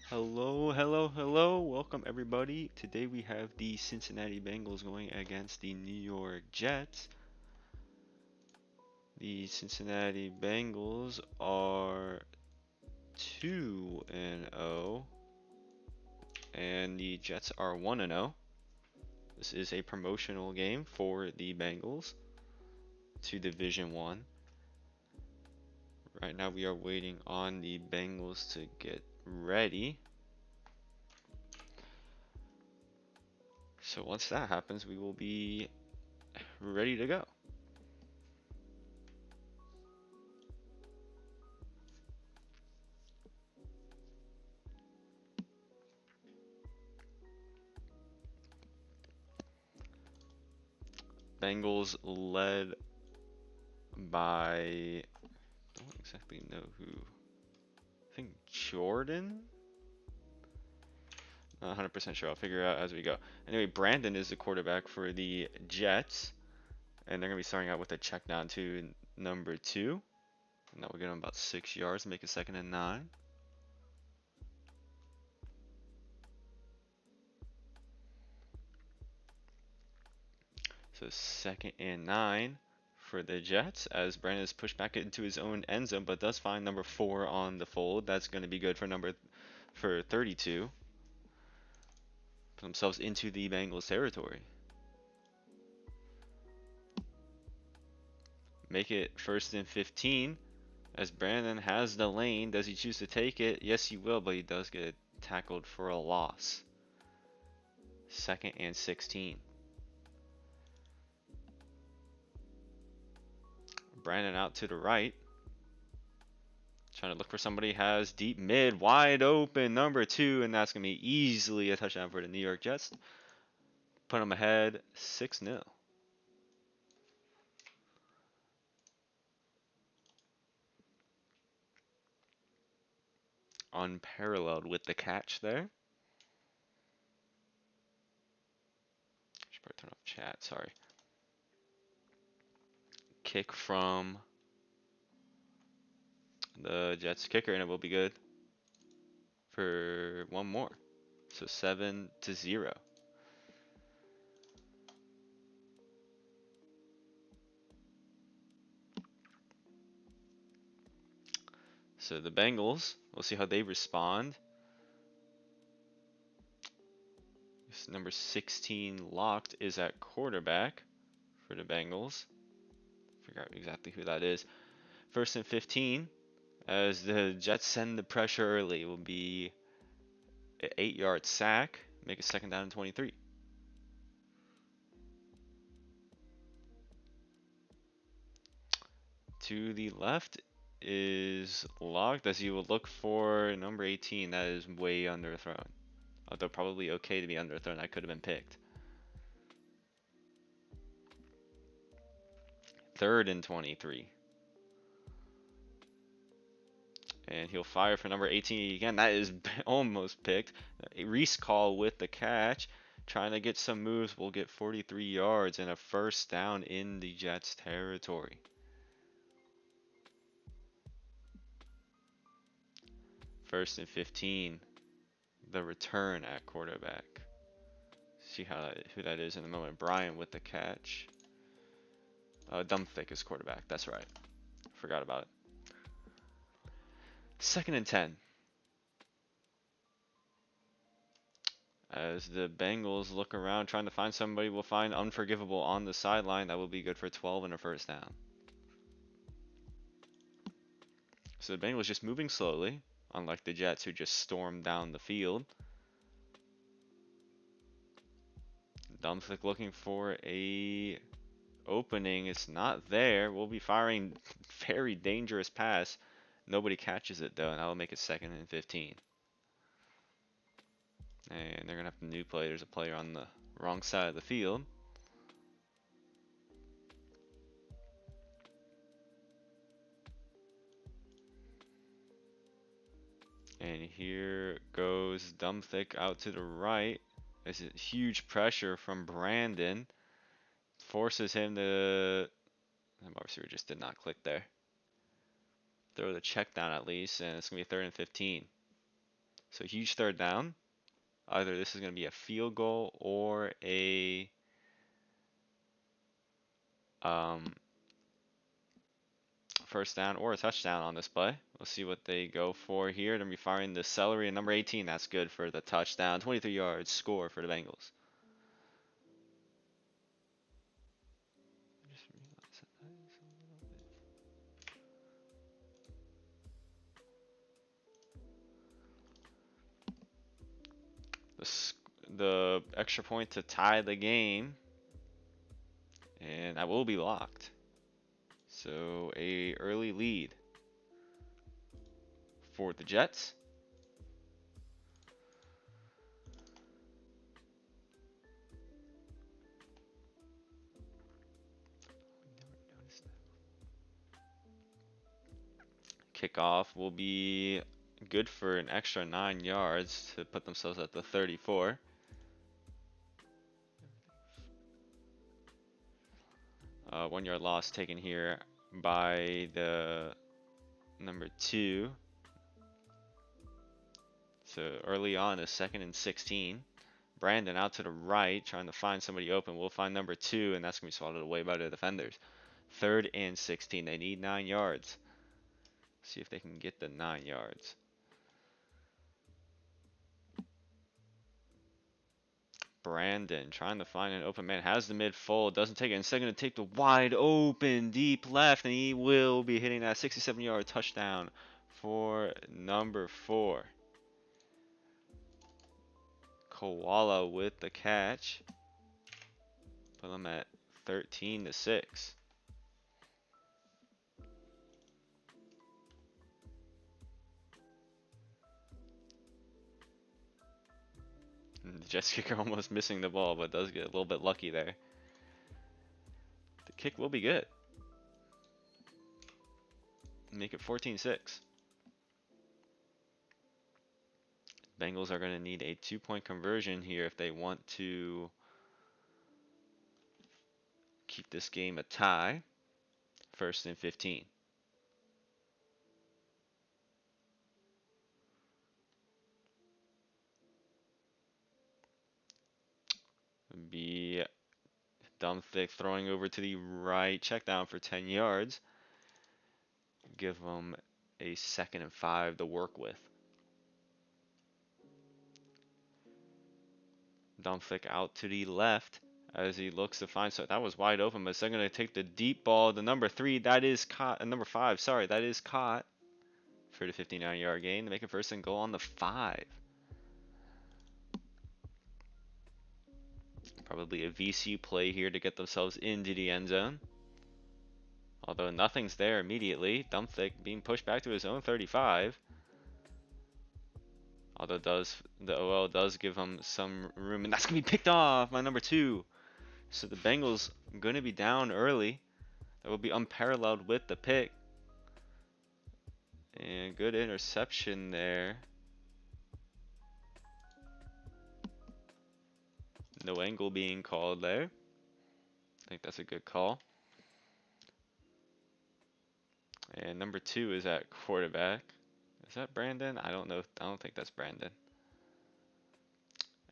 Hello, hello, hello. Welcome everybody. Today we have the Cincinnati Bengals going against the New York Jets. The Cincinnati Bengals are 2 and 0 and the Jets are 1 and 0. This is a promotional game for the Bengals to Division 1. Right now we are waiting on the Bengals to get ready. So once that happens, we will be ready to go. Bengals led by, don't exactly know who. I think Jordan? Not 100% sure. I'll figure it out as we go. Anyway, Brandon is the quarterback for the Jets, and they're going to be starting out with a check down to number 2. And that will get them about 6 yards, make it 2nd and 9. So 2nd and 9 for the Jets as Brandon is pushed back into his own end zone, but does find number 4 on the fold. That's going to be good for 32. Put themselves into the Bengals territory. Make it 1st and 15 as Brandon has the lane. Does he choose to take it? Yes, he will, but he does get tackled for a loss. 2nd and 16. Brandon out to the right. Trying to look for somebody. Has deep mid. Wide open. Number 2. And that's going to be easily a touchdown for the New York Jets. Put them ahead 6-0. Unparalleled with the catch there. Should probably turn off chat. Sorry. Kick from the Jets kicker, and it will be good for one more. So 7-0. So the Bengals, we'll see how they respond. This number 16 locked is at quarterback for the Bengals. Figure out exactly who that is. 1st and 15 as the Jets send the pressure early. It will be an 8-yard sack. Make it 2nd down and 23. To the left is locked as you will look for number 18. That is way underthrown. Although probably okay to be underthrown. That could have been picked. 3rd and 23. And he'll fire for number 18 again. That is almost picked. Reese call with the catch. Trying to get some moves. Will get 43 yards and a 1st down in the Jets territory. 1st and 15. The return at quarterback. See who that is in a moment. Brian with the catch. Dumpthick is quarterback. That's right. Forgot about it. 2nd and 10. As the Bengals look around trying to find somebody, will find Unforgivable on the sideline. That will be good for 12 and a 1st down. So the Bengals just moving slowly, unlike the Jets who just stormed down the field. Dumpthick looking for a opening. It's not there. We'll be firing very dangerous pass. Nobody catches it though, and that'll make it 2nd and 15. And they're gonna have to new play. There's a player on the wrong side of the field. And here goes Dumpthick out to the right. There's a huge pressure from Brandon. Forces him to. The receiver just did not click there. Throw the check down at least, and it's going to be 3rd and 15. So huge third down. Either this is going to be a field goal or a first down or a touchdown on this play. We'll see what they go for here. They're going to be firing the celery and number 18. That's good for the touchdown. 23 yards score for the Bengals. The extra point to tie the game, and that will be locked. So a early lead for the Jets. Kickoff will be good for an extra 9 yards to put themselves at the 34. 1 yard loss taken here by the number 2. So early on, a 2nd and 16. Brandon out to the right, trying to find somebody open. We'll find number 2, and that's going to be swatted away by the defenders. 3rd and 16. They need 9 yards. See if they can get the 9 yards. Brandon trying to find an open man. Has the mid fold. Doesn't take it. Instead, going to take the wide open deep left, and he will be hitting that 67-yard touchdown for number 4. Koala with the catch. Put them at 13-6. The Jets kicker almost missing the ball, but does get a little bit lucky there. The kick will be good. Make it 14-6. Bengals are going to need a 2-point conversion here if they want to keep this game a tie. 1st and 15. Be dumb thick throwing over to the right. Check down for 10 yards. Give them a 2nd and 5 to work with. Dumflick out to the left as he looks to find, so that was wide open, but they're going to take the deep ball. The number 3, that is caught, number 5, sorry, that is caught for the 59-yard gain to make it 1st and goal on the 5. Probably a VC play here to get themselves into the end zone. Although nothing's there immediately. Dumflick being pushed back to his own 35. Although the OL does give him some room, and that's going to be picked off by number 2. So the Bengals are going to be down early. That will be unparalleled with the pick. And good interception there. No angle being called there. I think that's a good call. And number 2 is at quarterback. Is that Brandon? I don't know. I don't think that's Brandon.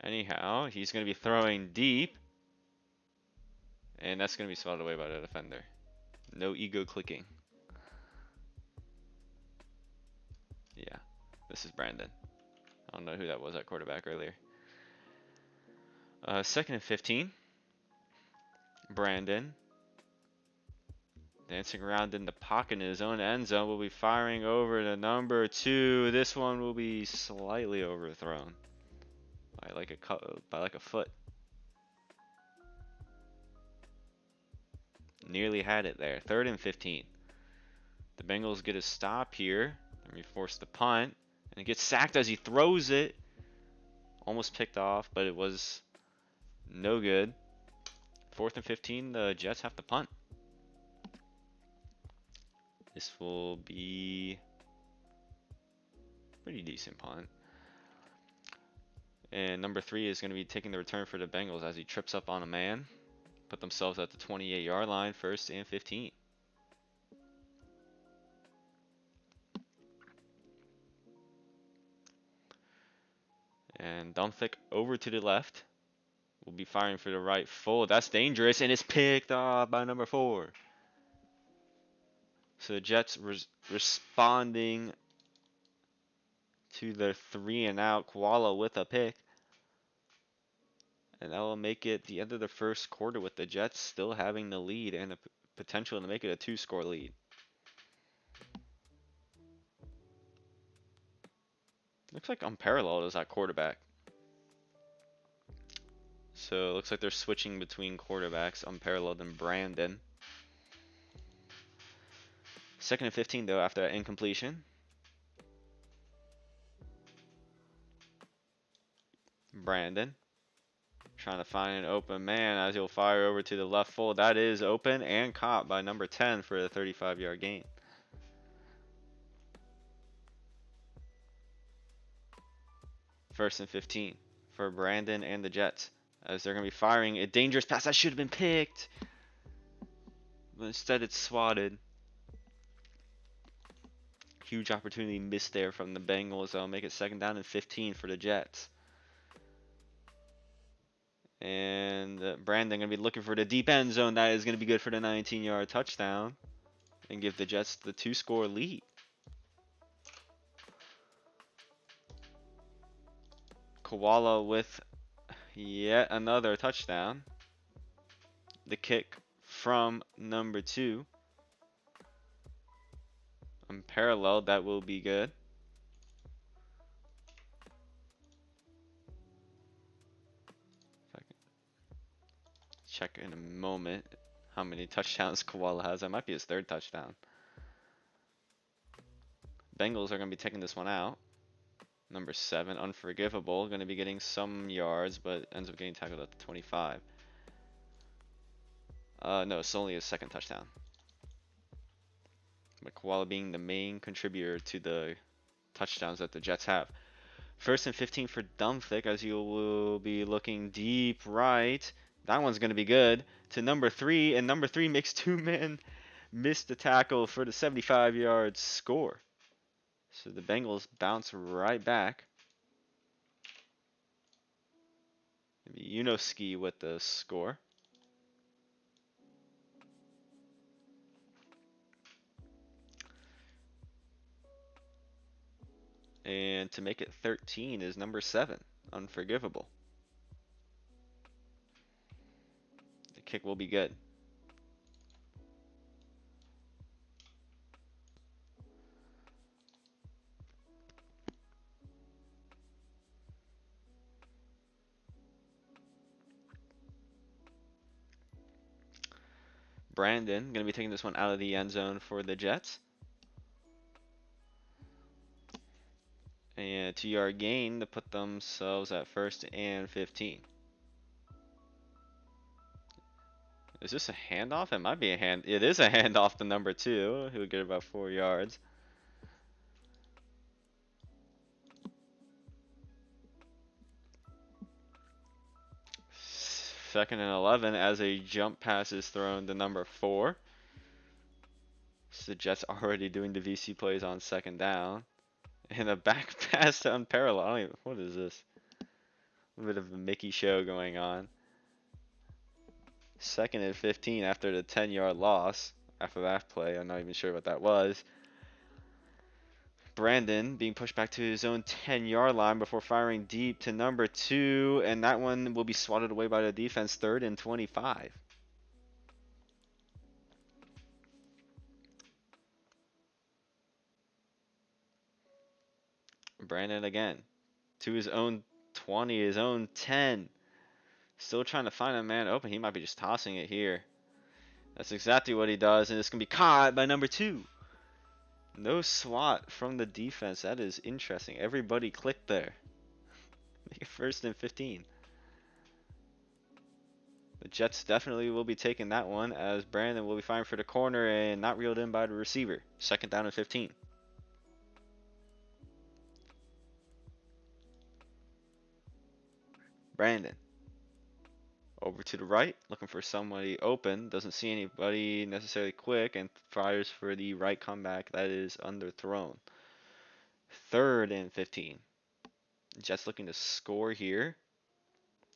Anyhow, he's going to be throwing deep. And that's going to be swatted away by the defender. No ego clicking. Yeah, this is Brandon. I don't know who that was at quarterback earlier. 2nd and 15. Brandon. Dancing around in the pocket in his own end zone. Will be firing over to number 2. This one will be slightly overthrown by like a foot. Nearly had it there. 3rd and 15. The Bengals get a stop here. Let me force the punt. And it gets sacked as he throws it. Almost picked off, but it was no good. 4th and 15. The Jets have to punt. This will be pretty decent punt. And number 3 is going to be taking the return for the Bengals as he trips up on a man. Put themselves at the 28-yard line, 1st and 15. And Dumphick over to the left. Will be firing for the right full. That's dangerous, and it's picked off by number 4. So the Jets responding to their 3-and-out. Koala with a pick. And that will make it the end of the first quarter with the Jets still having the lead and the potential to make it a 2-score lead. Looks like Unparalleled is at quarterback. So it looks like they're switching between quarterbacks, Unparalleled and Brandon. 2nd and 15 though after that incompletion. Brandon trying to find an open man as he'll fire over to the left full. That is open and caught by number 10 for a 35-yard gain. First and 15 for Brandon and the Jets as they're going to be firing a dangerous pass that should have been picked. But instead it's swatted. Huge opportunity missed there from the Bengals. That'll make it 2nd down and 15 for the Jets. And Brandon going to be looking for the deep end zone. That is going to be good for the 19-yard touchdown and give the Jets the 2-score lead. Koala with yet another touchdown. The kick from number 2. Unparalleled, that will be good. Check in a moment how many touchdowns Koala has. That might be his 3rd touchdown. Bengals are going to be taking this one out. Number 7, Unforgivable, going to be getting some yards, but ends up getting tackled at the 25. No, it's only his 2nd touchdown. But Koala being the main contributor to the touchdowns that the Jets have. 1st and 15 for Dumphick as you will be looking deep right. That one's going to be good to number 3, and number 3 makes 2 men miss the tackle for the 75-yard score. So the Bengals bounce right back. Maybe Yunoski with the score. And to make it 13 is number 7, Unforgivable. The kick will be good. Brandon going to be taking this one out of the end zone for the Jets. And 2-yard gain to put themselves at 1st and 15. Is this a handoff? It might be a hand. It is a handoff to number 2. He would get about 4 yards. Second and 11 as a jump pass is thrown to number 4. So the Jets already doing the VC plays on 2nd down. And a back pass to Unparalleled. What is this? A bit of a Mickey show going on. 2nd and 15 after the 10-yard loss. After that play, I'm not even sure what that was. Brandon being pushed back to his own 10-yard line before firing deep to number 2, and that one will be swatted away by the defense. 3rd and 25. Brandon again to his own 20, his own 10. Still trying to find a man open. He might be just tossing it here. That's exactly what he does, and it's going to be caught by number 2. No swat from the defense. That is interesting. Everybody clicked there. Make it 1st and 15. The Jets definitely will be taking that one as Brandon will be firing for the corner and not reeled in by the receiver. 2nd down and 15. Brandon over to the right, looking for somebody open. Doesn't see anybody necessarily quick and fires for the right comeback. That is underthrown. 3rd and 15. Jets looking to score here,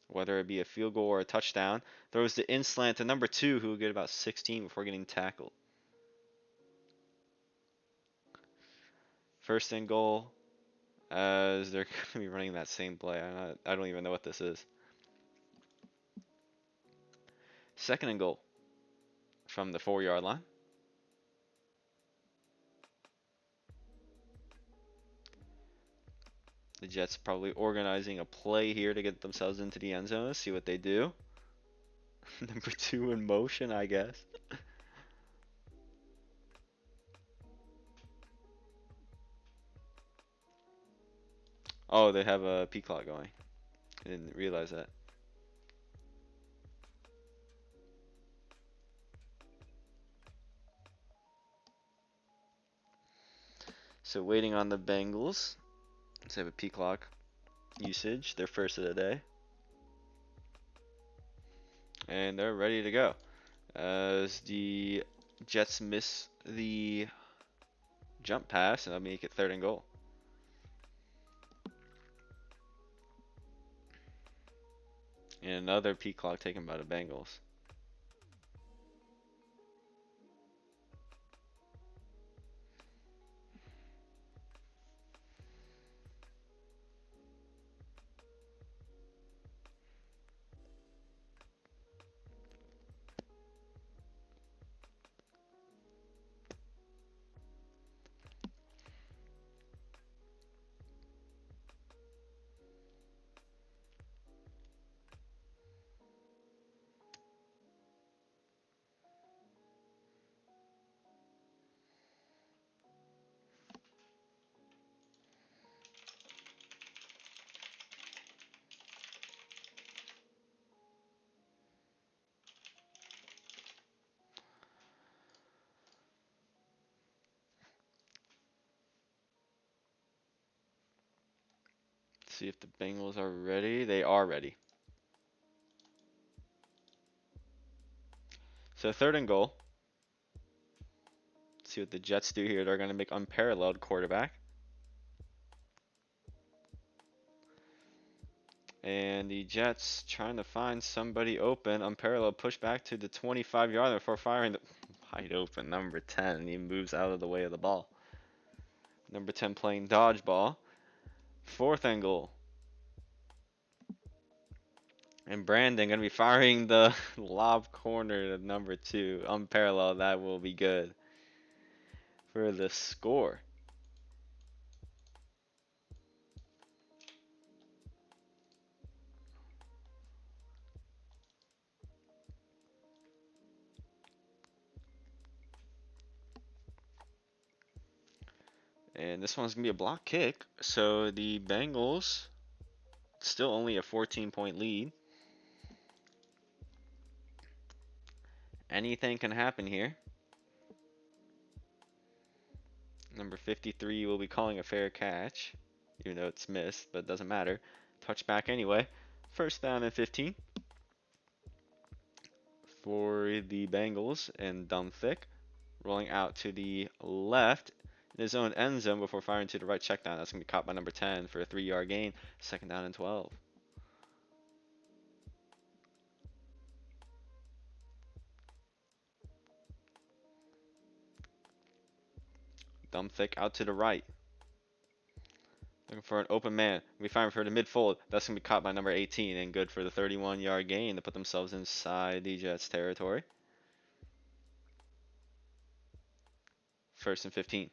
whether it be a field goal or a touchdown. Throws the in slant to number 2, who will get about 16 before getting tackled. First and goal, as they're going to be running that same play. I don't even know what this is. Second and goal from the 4-yard line. The Jets probably organizing a play here to get themselves into the end zone. Let's see what they do. Number 2 in motion, I guess. Oh, they have a P clock going. I didn't realize that. So waiting on the Bengals. Let's have a P clock usage, their first of the day. And they're ready to go. As the Jets miss the jump pass, and that'll make it third and goal. And another P clock taken by the Bengals. See if the Bengals are ready. They are ready. So third and goal. See what the Jets do here. They're going to make unparalleled quarterback. And the Jets trying to find somebody open. Unparalleled push back to the 25-yard line before firing the wide open number 10. He moves out of the way of the ball. Number 10 playing dodgeball. Fourth and goal. And Brandon going to be firing the lob corner to number 2. Unparalleled. That will be good for the score. And this one's going to be a block kick. So the Bengals still only a 14-point lead. Anything can happen here. Number 53 will be calling a fair catch, even though it's missed, but it doesn't matter. Touchback anyway. First down and 15 for the Bengals, and Thick rolling out to the left in his own end zone before firing to the right. Check down. That's going to be caught by number 10 for a 3-yard gain. Second down and 12. Thick out to the right. Looking for an open man. We firing for the midfold. That's going to be caught by number 18 and good for the 31-yard gain to put themselves inside the Jets territory. First and 15.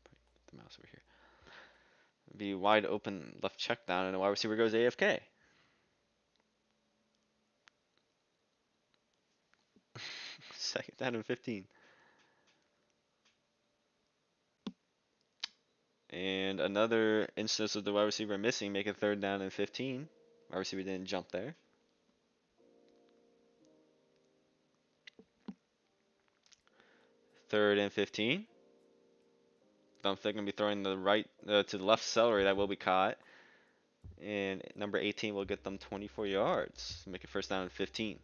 Put the mouse over here. Be wide open left check down, and the wide receiver goes AFK. Second down and 15. And another instance of the wide receiver missing, make it third down and 15. Wide receiver didn't jump there. Third and 15. They're going to be throwing the right to the left celery. That will be caught. And number 18 will get them 24 yards. Make it first down and 15.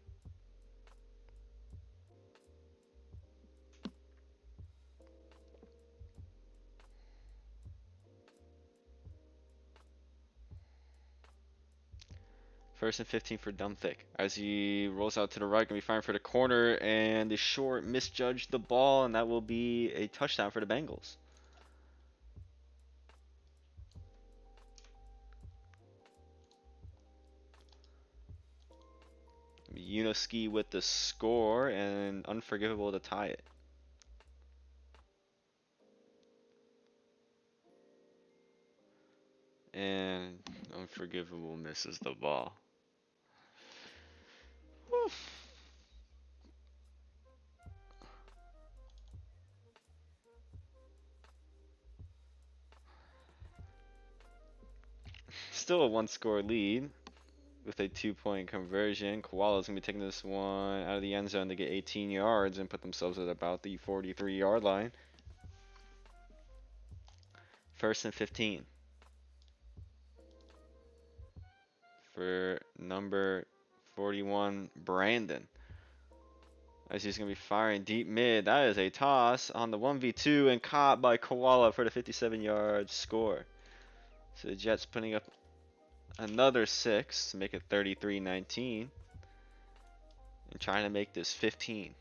First and 15 for Dumthick. As he rolls out to the right, gonna be firing for the corner, and the short misjudged the ball, and that will be a touchdown for the Bengals. Uniski with the score, and Unforgivable to tie it. And Unforgivable misses the ball. Whew. Still a one-score lead with a 2-point conversion. Koala's going to be taking this one out of the end zone to get 18 yards and put themselves at about the 43-yard line. First and 15 for number 41, Brandon. As he's going to be firing deep mid. That is a toss on the 1v2 and caught by Koala for the 57-yard score. So the Jets putting up another 6 to make it 33-19. And trying to make this 15.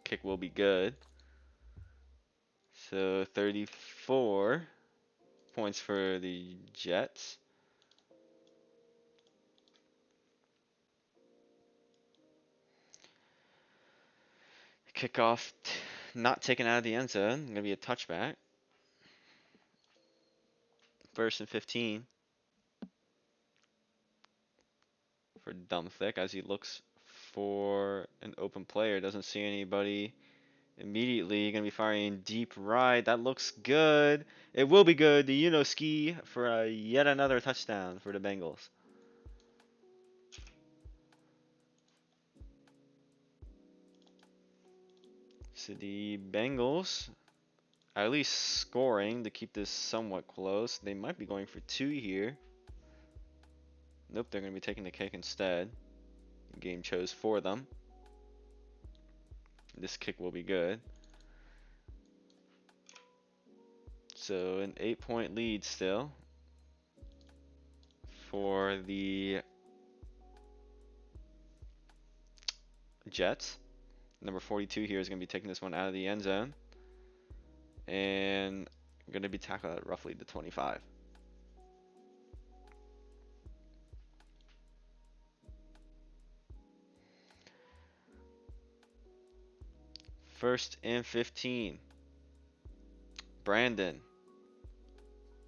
Kick will be good. So 34 points for the Jets. Kickoff not taken out of the end zone. Gonna be a touchback. First and 15 for Dumthick as he looks for an open player. Doesn't see anybody immediately. Gonna be firing deep right. That looks good. It will be good. The Uniski for yet another touchdown for the Bengals. So the Bengals at least scoring to keep this somewhat close. They might be going for 2 here. Nope, they're going to be taking the kick instead. The game chose for them. This kick will be good. So an 8-point lead still for the Jets. Number 42 here is going to be taking this one out of the end zone. And going to be tackled at roughly the 25. First and 15. Brandon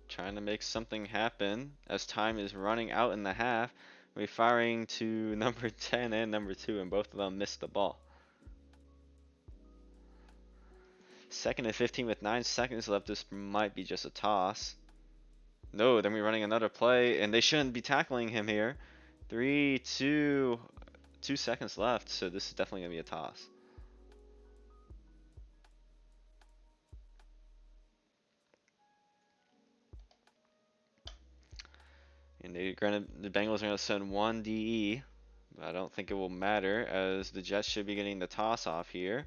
trying to make something happen as time is running out in the half. We're firing to number 10 and number 2, and both of them missed the ball. Second and 15 with 9 seconds left. This might be just a toss. No, then we're running another play, and they shouldn't be tackling him here. 3, 2 seconds left, so this is definitely going to be a toss. And the Bengals are going to send 1 DE. But I don't think it will matter as the Jets should be getting the toss off here.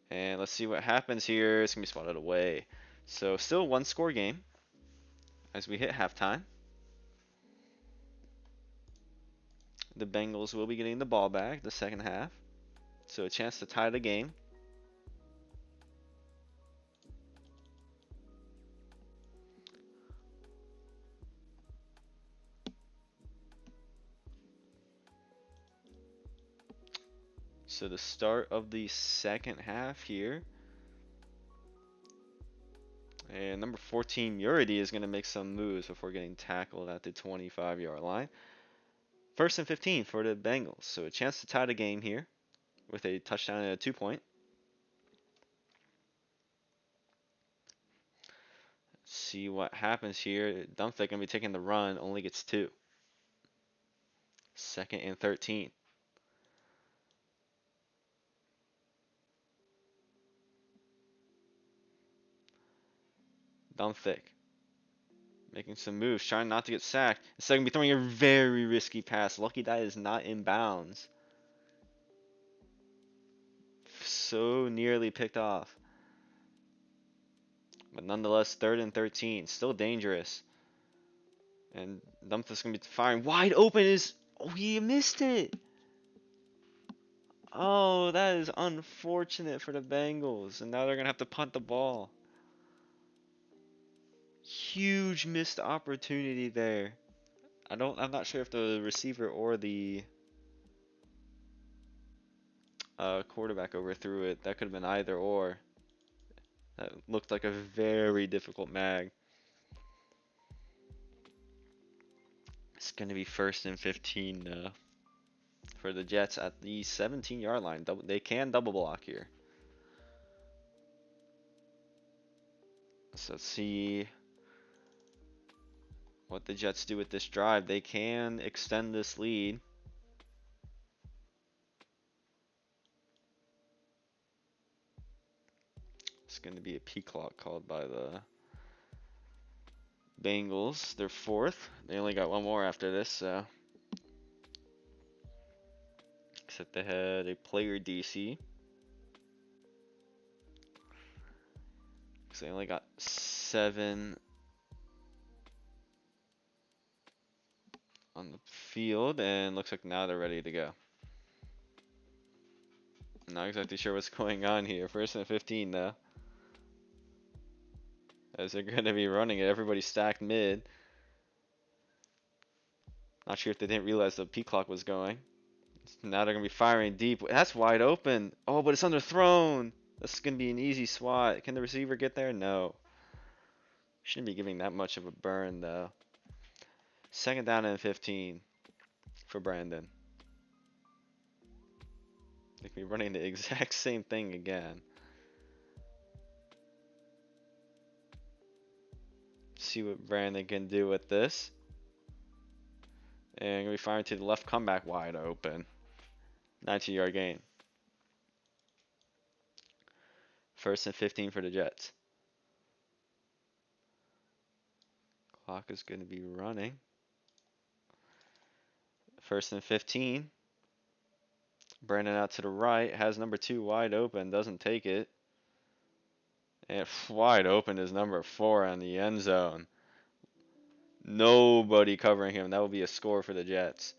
And let's see what happens here. It's going to be spotted away. So still a 1-score game as we hit halftime. The Bengals will be getting the ball back the second half. So a chance to tie the game. So the start of the second half here. And number 14, Murity, is going to make some moves before getting tackled at the 25-yard line. First and 15 for the Bengals. So a chance to tie the game here with a touchdown and a 2-point. See what happens here. Dumthick going to be taking the run, only gets 2. Second and 13. Dumthick making some moves, trying not to get sacked. Instead, going to be throwing a very risky pass. Lucky that is not in bounds. so nearly picked off. But nonetheless, 3rd and 13. Still dangerous. And Dumfriest's going to be firing. Wide open is... Oh, he missed it. Oh, that is unfortunate for the Bengals. And now they're going to have to punt the ball. Huge missed opportunity there. I'm not sure if the receiver or the quarterback overthrew it. That could have been either or. That looked like a very difficult mag. It's going to be 1st and 15 for the Jets at the 17-yard line. They can double block here. So let's see what the Jets do with this drive. They can extend this lead. It's going to be a P clock called by the Bengals. They're 4th. They only got one more after this, so. Except they had a player DC. So they only got 7 on the field, and looks like now they're ready to go. Not exactly sure what's going on here. 1st and 15 though. As they're going to be running it. Everybody's stacked mid. Not sure if they didn't realize the P clock was going. Now they're going to be firing deep. That's wide open. Oh, but it's underthrown. That's going to be an easy swat. Can the receiver get there? No. Shouldn't be giving that much of a burn though. 2nd down and 15 for Brandon. They can be running the exact same thing again. See what Brandon can do with this. And going to be firing to the left, comeback wide open. 19-yard gain. 1st and 15 for the Jets. Clock is going to be running. 1st and 15. Brandon out to the right. Has number 2 wide open. Doesn't take it. And wide open is number 4 on the end zone. Nobody covering him. That will be a score for the Jets.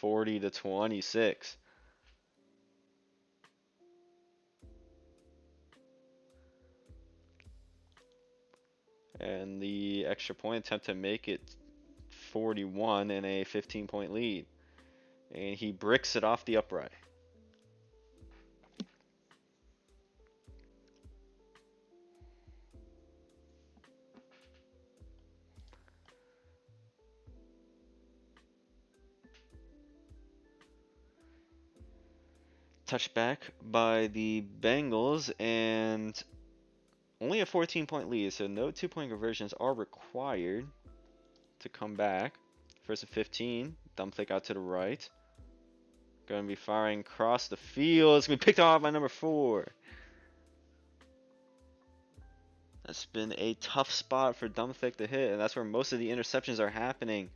40-26. And the extra point attempt to make it 41 and a 15-point lead. And he bricks it off the upright. Touchback by the Bengals, and only a 14-point lead, so no 2-point conversions are required to come back. 1st and 15, dump flick out to the right. Going to be firing across the field. It's going to be picked off by number 4. That's been a tough spot for dump flick to hit, and that's where most of the interceptions are happening.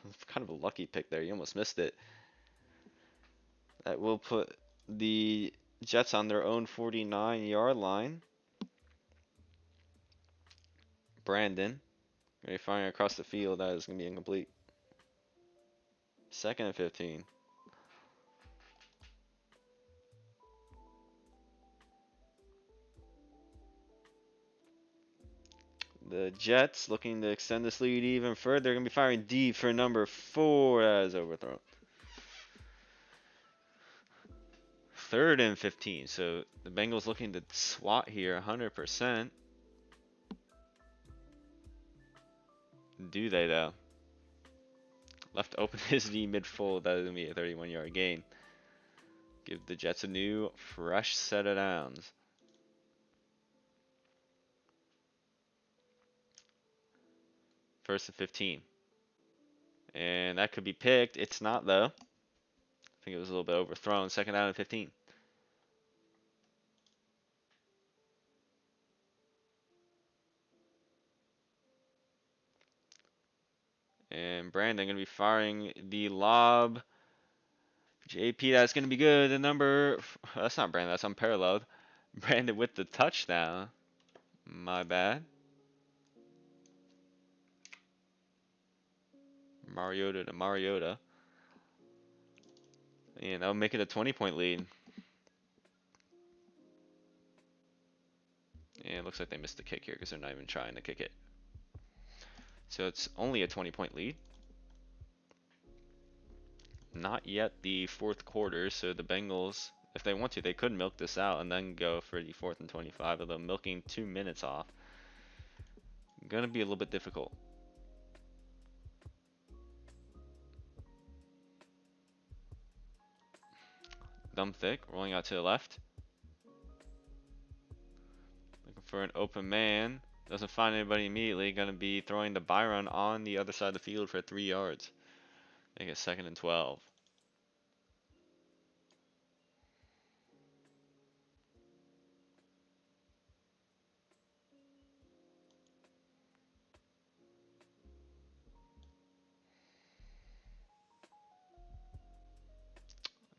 It's kind of a lucky pick there. You almost missed it. That will put the Jets on their own 49-yard line. Brandon going to be firing across the field. That is going to be incomplete. 2nd and 15. The Jets looking to extend this lead even further. They're going to be firing deep for number 4. That is overthrown. 3rd and 15. So the Bengals looking to swat here 100%. Do they though? Left open is the mid-fold. That is going to be a 31-yard gain. Give the Jets a new, fresh set of downs. First and 15. And that could be picked. It's not, though. I think it was a little bit overthrown. 2nd down and 15. And Brandon going to be firing the lob. JP, that's going to be good. The number, that's not Brandon, that's unparalleled. Brandon with the touchdown. My bad. Mariota to Mariota. And that'll make it a 20-point lead. And it looks like they missed the kick here because they're not even trying to kick it. So it's only a 20-point lead. Not yet the fourth quarter, so the Bengals, if they want to, they could milk this out and then go for the 4th and 25, although milking 2 minutes off. Gonna be a little bit difficult. Dumb thick, rolling out to the left. Looking for an open man. Doesn't find anybody immediately. Gonna be throwing the Byron on the other side of the field for 3 yards. Make it 2nd and 12.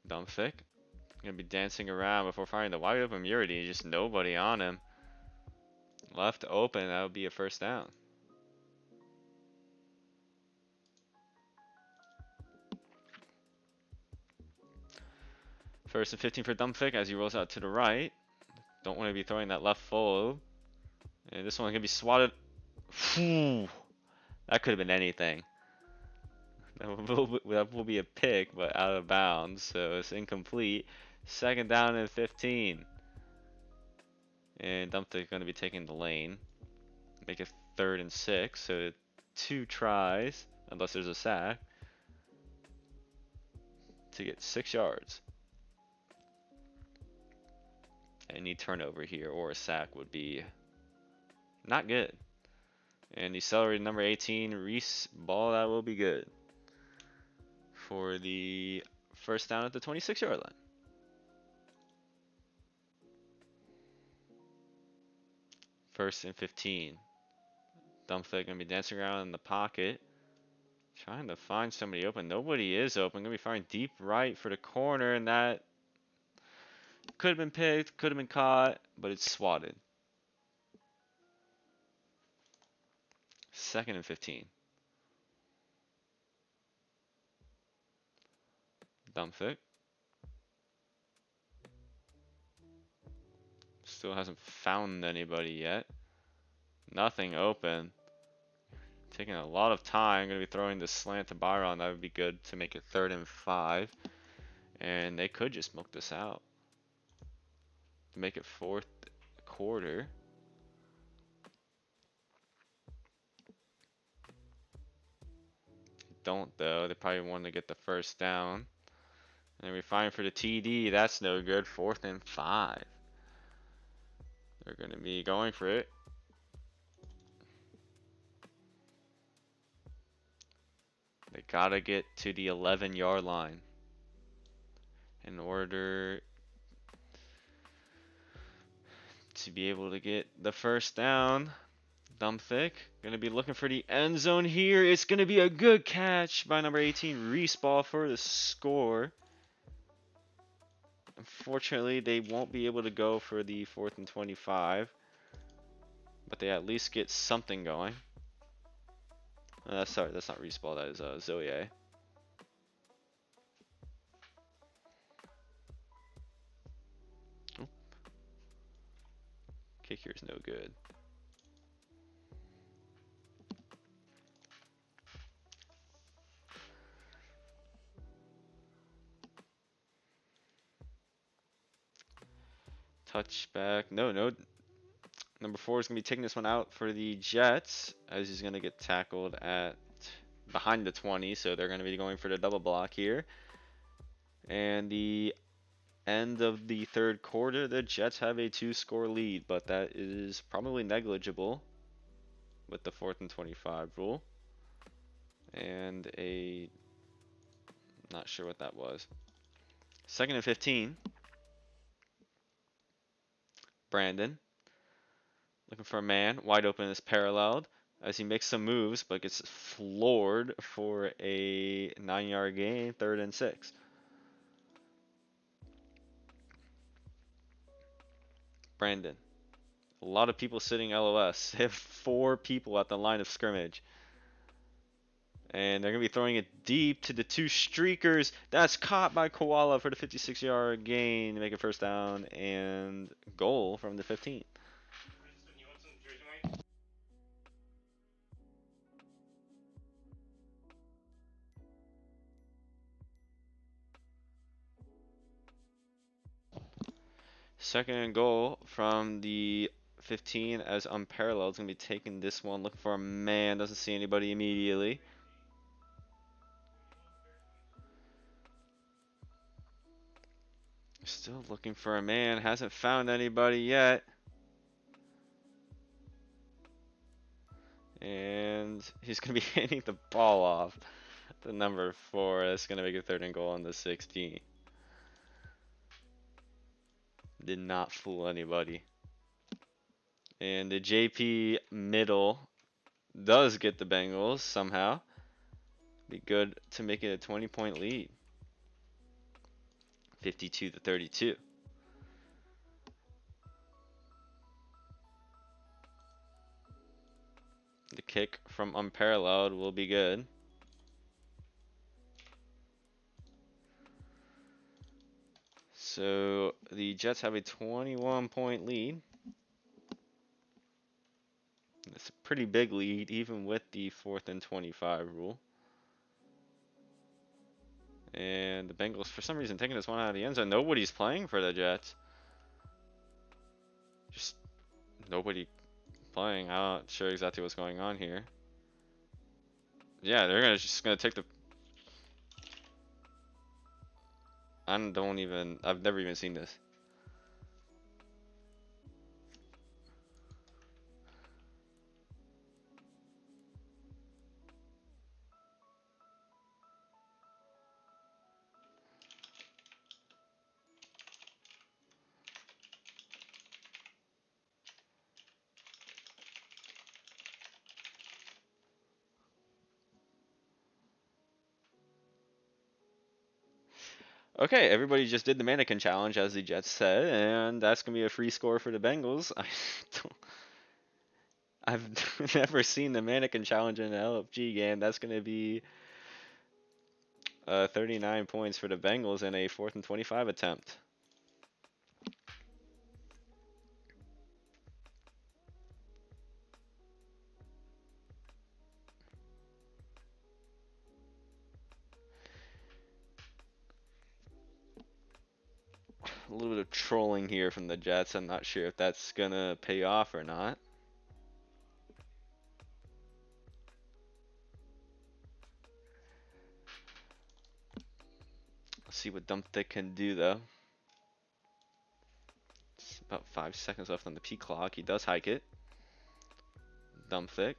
Dumb thick. Gonna be dancing around before finding the wide open Murity. Just nobody on him. Left open, that would be a first down. First and 15 for Dumpfick as he rolls out to the right. Don't want to be throwing that left fold. And this one's gonna be swatted. Whew. That could have been anything. That will be a pick, but out of bounds, so it's incomplete. 2nd down and 15. And Dumpfick going to be taking the lane. Make it 3rd and 6, so 2 tries, unless there's a sack, to get 6 yards. Any turnover here or a sack would be not good. And the accelerated number 18, Reese ball, that will be good for the first down at the 26-yard line. First and 15. Dumpfick gonna be dancing around in the pocket, trying to find somebody open. Nobody is open. Gonna be firing deep right for the corner, and that could have been picked, could have been caught, but it's swatted. 2nd and 15. Dumpfick. Still hasn't found anybody yet. Nothing open. Taking a lot of time. Going to be throwing the slant to Byron. That would be good to make it 3rd and 5. And they could just milk this out to make it 4th quarter. Don't though. They probably want to get the first down. And we're fine for the TD. That's no good. 4th and 5. They're going to be going for it. They got to get to the 11-yard line in order to be able to get the first down. Dumpfick going to be looking for the end zone here. It's going to be a good catch by number 18, Reese ball for the score. Unfortunately, they won't be able to go for the 4th and 25, but they at least get something going. Sorry, that's not Reese ball, that is Zoe. Kick here is no good. Touchback. No. Number 4 is going to be taking this one out for the Jets, as he's going to get tackled at behind the 20, so they're going to be going for the double block here. And the end of the 3rd quarter, the Jets have a 2-score lead, but that is probably negligible with the 4th and 25 rule. And not sure what that was. 2nd and 15. Brandon looking for a man. Wide open is paralleled. as he makes some moves, but gets floored for a 9-yard gain, 3rd and 6. Brandon. A lot of people sitting LOS. They have 4 people at the line of scrimmage. And they're going to be throwing it deep to the 2 streakers. That's caught by Koala for the 56-yard gain to make it 1st down and goal from the 15. Second and goal from the 15 as unparalleled. Is going to be taking this one. Looking for a man. Doesn't see anybody immediately. Still looking for a man. Hasn't found anybody yet. And he's going to be handing the ball off to number 4. That's going to make a 3rd and goal on the 16. Did not fool anybody. And the JP middle does get the Bengals somehow. Be good to make it a 20-point lead. 52-32. The kick from unparalleled will be good. So the Jets have a 21-point lead. It's a pretty big lead, even with the 4th and 25 rule. And the Bengals, for some reason, taking this one out of the end zone. Nobody's playing for the Jets. Just nobody playing. I'm not sure exactly what's going on here. Yeah, they're just gonna take the. I've never even seen this. Okay, everybody just did the mannequin challenge, as the Jets said, and that's gonna be a free score for the Bengals. I've never seen the mannequin challenge in an LFG game. That's gonna be 39 points for the Bengals in a 4th and 25 attempt. A little bit of trolling here from the Jets. I'm not sure if that's gonna pay off or not. Let's see what Dump Thick can do though. It's about 5 seconds left on the P clock. He does hike it. Dump Thick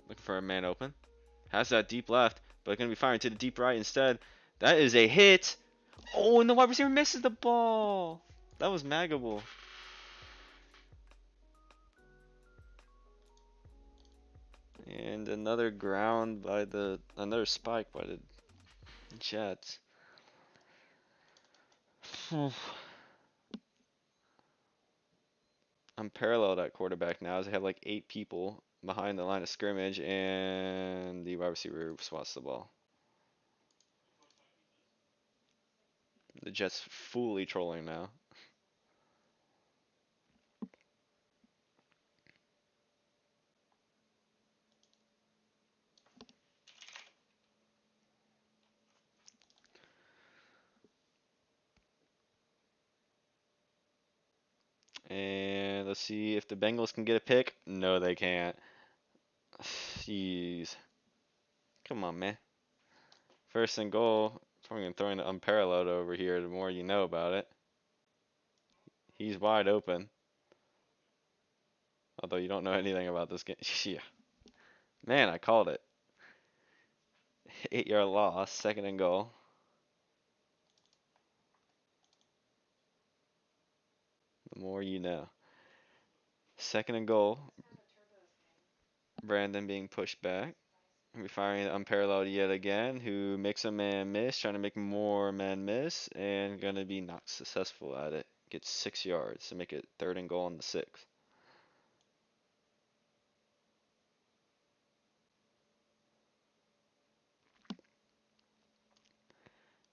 looking for a man open. Has that deep left, but gonna be firing to the deep right instead. That is a hit. Oh, and the wide receiver misses the ball. That was maggable. And another another spike by the Jets. I'm paralleled at quarterback now as I have like 8 people behind the line of scrimmage, and the wide receiver swats the ball. The Jets fully trolling now. And let's see if the Bengals can get a pick. No, they can't. Jeez. Come on, man. 1st and goal. Probably throwing the unparalleled over here. The more you know about it. He's wide open. Although you don't know anything about this game. Yeah. Man, I called it. 8-yard loss. 2nd and goal. The more you know. 2nd and goal. Brandon being pushed back. We firing unparalleled yet again, who makes a man miss, trying to make more men miss, and gonna be not successful at it. Gets 6 yards to make it 3rd and goal on the 6th.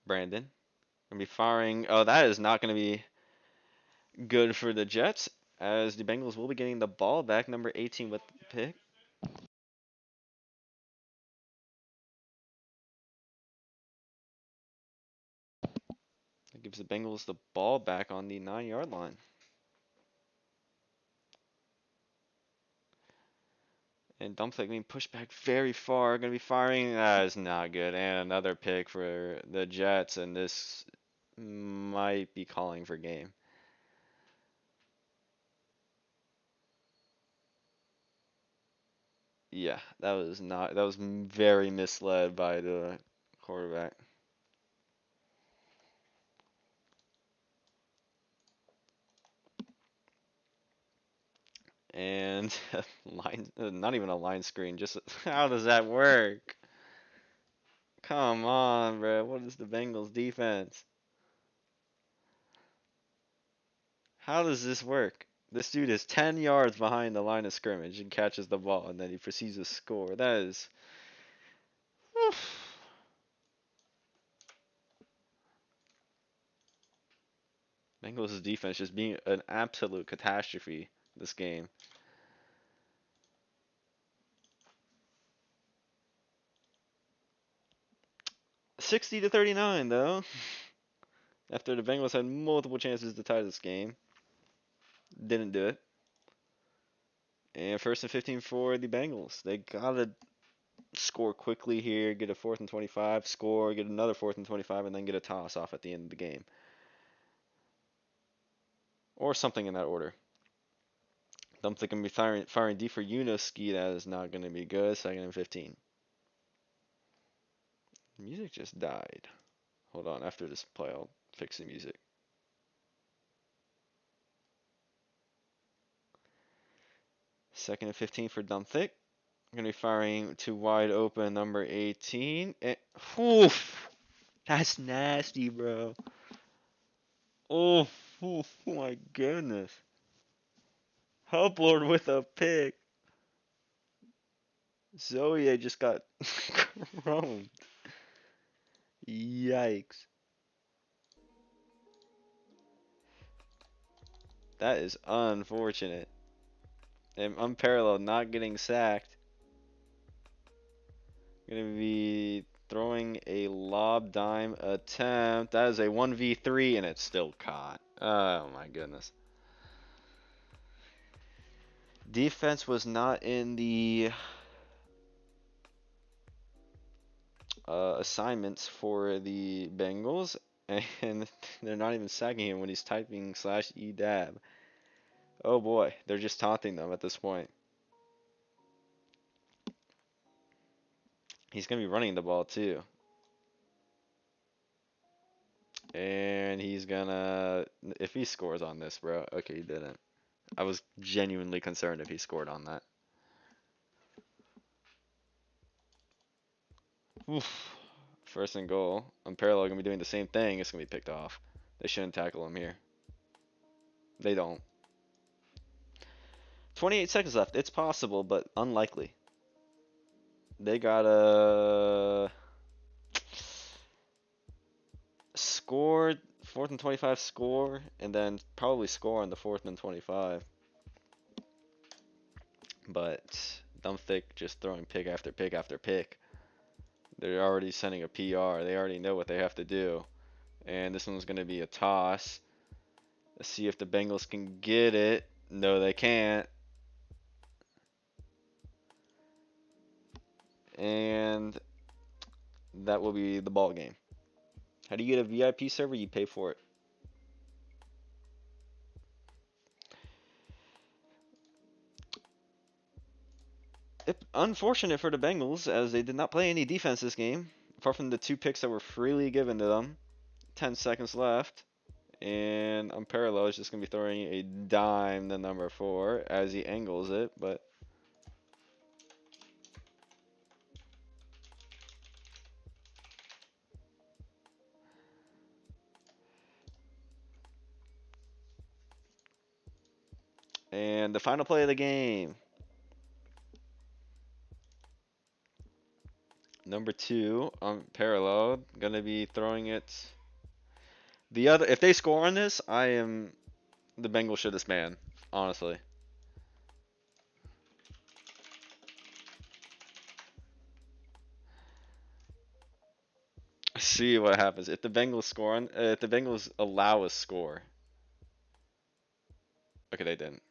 Brandon gonna be firing. Oh, that is not gonna be good for the Jets, as the Bengals will be getting the ball back. Number 18 with the pick. That gives the Bengals the ball back on the 9-yard line. And Dumpfleck being pushed back very far. Going to be firing. That is not good. And another pick for the Jets. And this might be calling for game. Yeah, that was not. That was very misled by the quarterback. And line, not even a line screen. Just how does that work? Come on, bro. What is the Bengals defense? How does this work? This dude is 10 yards behind the line of scrimmage and catches the ball, and then he proceeds to score. That is. Bengals' defense just being an absolute catastrophe this game. $60-39 though. After the Bengals had multiple chances to tie this game, didn't do it. And 1st and 15 for the Bengals. They gotta score quickly here, get a 4th and 25, score, get another 4th and 25, and then get a toss off at the end of the game. Or something in that order. I'm thinking be firing D for Unoski. That is not going to be good. 2nd and 15. Music just died. Hold on. After this play, I'll fix the music. 2nd and 15 for Dumpthick. I'm going to be firing to wide open number 18. And, oof, that's nasty, bro. Oh, oof, oh my goodness. Help Lord with a pick. Zoe just got chromed. Yikes. That is unfortunate. And unparalleled, not getting sacked. Gonna be throwing a lob dime attempt. That is a 1v3 and it's still caught. Oh my goodness. Defense was not in the assignments for the Bengals, and they're not even sacking him when he's typing /edab. Oh boy, they're just taunting them at this point. He's gonna be running the ball too. And he's gonna, if he scores on this, bro. Okay, he didn't. I was genuinely concerned if he scored on that. Oof. 1st and goal. Unparalleled gonna be doing the same thing. It's gonna be picked off. They shouldn't tackle him here. They don't. 28 seconds left. It's possible, but unlikely. They gotta score 4th and 25, score, and then probably score on the 4th and 25. But Dumpthick just throwing pick after pick after pick. They're already sending a PR. They already know what they have to do. And this one's going to be a toss. Let's see if the Bengals can get it. No, they can't. And that will be the ball game. How do you get a VIP server? You pay for it. Unfortunate for the Bengals, as they did not play any defense this game, apart from the 2 picks that were freely given to them. 10 seconds left. And Unparalleled is just going to be throwing a dime to number 4 as he angles it, but And the final play of the game. Number 2, unparalleled. Gonna be throwing it. The other, if they score on this, I am the Bengals shittest man, honestly. See what happens if the Bengals score on. If the Bengals allow a score. Okay, they didn't.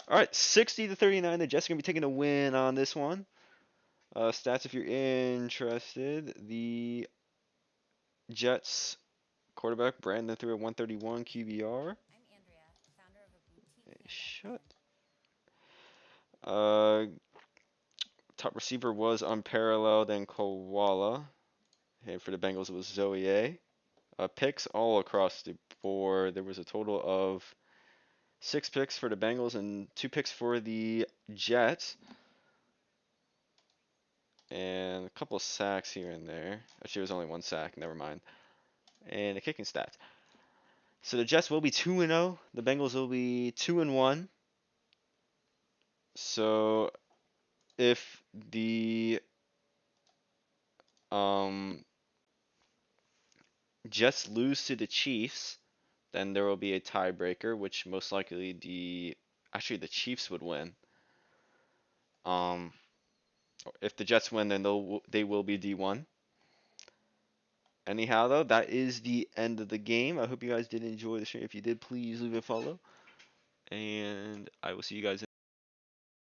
All right, 60-39. The Jets are gonna be taking a win on this one. Stats, if you're interested, the Jets quarterback Brandon threw a 131 QBR. Shut. Uh, Top receiver was unparalleled and Koala. And for the Bengals, it was Zoe A. Picks all across the board. There was a total of 6 picks for the Bengals and 2 picks for the Jets. And a couple of sacks here and there. Actually, it was only 1 sack. Never mind. And the kicking stats. So the Jets will be 2-0. The Bengals will be 2-1. So if the Jets lose to the Chiefs, then there will be a tiebreaker, which most likely the Chiefs would win. If the Jets win, then they will be D1. Anyhow, though, that is the end of the game. I hope you guys did enjoy the stream. If you did, please leave a follow, and I will see you guys